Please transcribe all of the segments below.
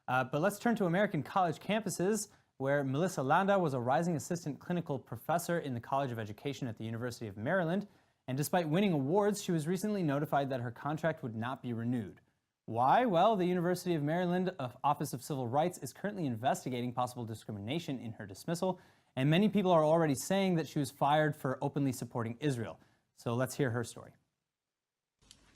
But let's turn to American college campuses, where Melissa Landa was a rising assistant clinical professor in the College of Education at the University of Maryland. And despite winning awards, she was recently notified that her contract would not be renewed. Why? Well, the University of Maryland Office of Civil Rights is currently investigating possible discrimination in her dismissal, and many people are already saying that she was fired for openly supporting Israel. So let's hear her story.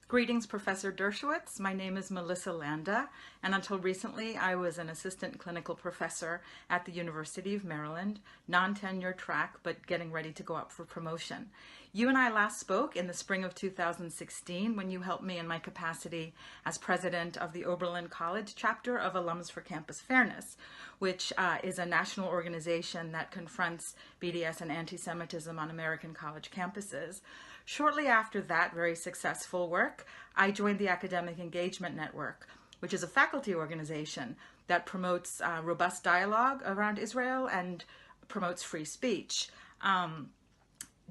Greetings, Professor Dershowitz. My name is Melissa Landa, and until recently I was an assistant clinical professor at the University of Maryland, non-tenure track, but getting ready to go up for promotion. You and I last spoke in the spring of 2016 when you helped me in my capacity as president of the Oberlin College chapter of Alums for Campus Fairness, which is a national organization that confronts BDS and anti-Semitism on American college campuses. Shortly after that very successful work, I joined the Academic Engagement Network, which is a faculty organization that promotes robust dialogue around Israel and promotes free speech.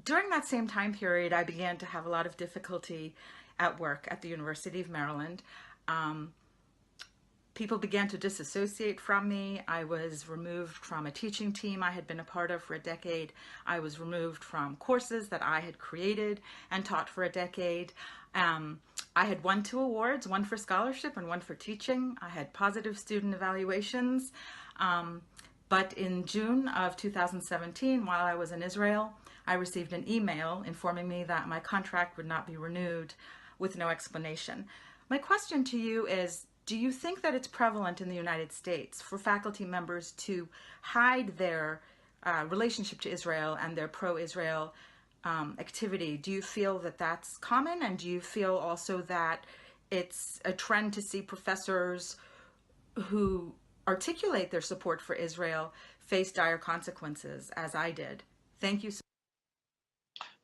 During that same time period, I began to have a lot of difficulty at work at the University of Maryland. People began to disassociate from me. I was removed from a teaching team I had been a part of for a decade. I was removed from courses that I had created and taught for a decade. I had won 2 awards, one for scholarship and one for teaching. I had positive student evaluations. But in June of 2017, while I was in Israel, I received an email informing me that my contract would not be renewed with no explanation. My question to you is, do you think that it's prevalent in the United States for faculty members to hide their relationship to Israel and their pro-Israel activity? Do you feel that that's common? And do you feel also that it's a trend to see professors who articulate their support for Israel face dire consequences, as I did? Thank you.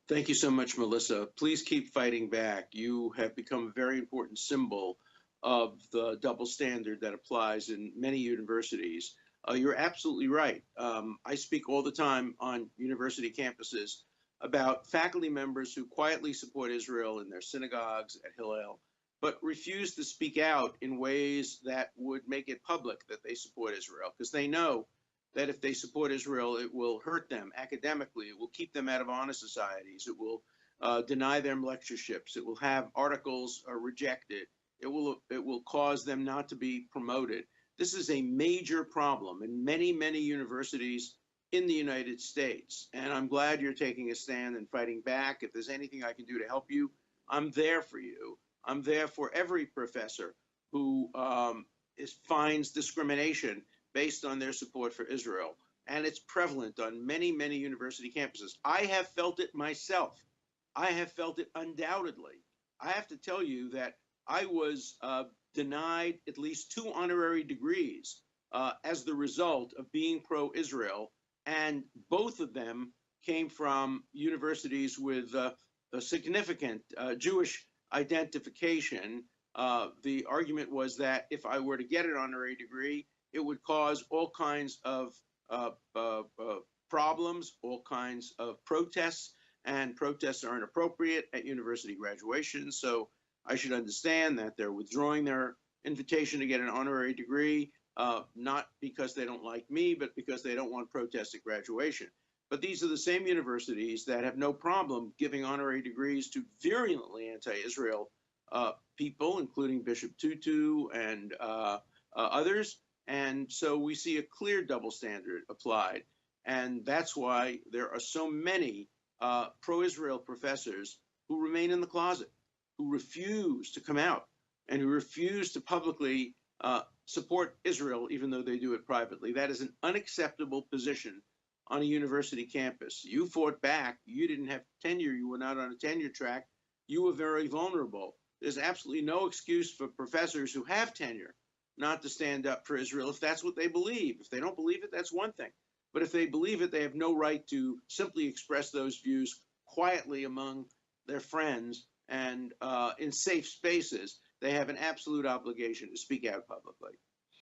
Thank you so much, Melissa. Please keep fighting back. You have become a very important symbol of the double standard that applies in many universities. You're absolutely right. I speak all the time on university campuses about faculty members who quietly support Israel in their synagogues at Hillel, but refuse to speak out in ways that would make it public that they support Israel, because they know that if they support Israel, it will hurt them academically, it will keep them out of honor societies, it will deny them lectureships, it will have articles rejected, it will cause them not to be promoted. This is a major problem in many, many universities in the United States. And I'm glad you're taking a stand and fighting back. If there's anything I can do to help you, I'm there for you. I'm there for every professor who finds discrimination based on their support for Israel. And it's prevalent on many, many university campuses. I have felt it myself. I have felt it undoubtedly. I have to tell you that I was denied at least 2 honorary degrees as the result of being pro-Israel, and both of them came from universities with a significant Jewish identification. The argument was that if I were to get an honorary degree, it would cause all kinds of problems, all kinds of protests, and protests are inappropriate at university graduation. So I should understand that they're withdrawing their invitation to get an honorary degree, not because they don't like me, but because they don't want protests at graduation. But these are the same universities that have no problem giving honorary degrees to virulently anti-Israel people, including Bishop Tutu and others. And so we see a clear double standard applied. And that's why there are so many pro-Israel professors who remain in the closet, who refuse to come out and who refuse to publicly support Israel, even though they do it privately. That is an unacceptable position on a university campus. You fought back. You didn't have tenure. You were not on a tenure track. You were very vulnerable. There's absolutely no excuse for professors who have tenure not to stand up for Israel if that's what they believe. If they don't believe it, that's one thing. But if they believe it, they have no right to simply express those views quietly among their friends and in safe spaces. They have an absolute obligation to speak out publicly.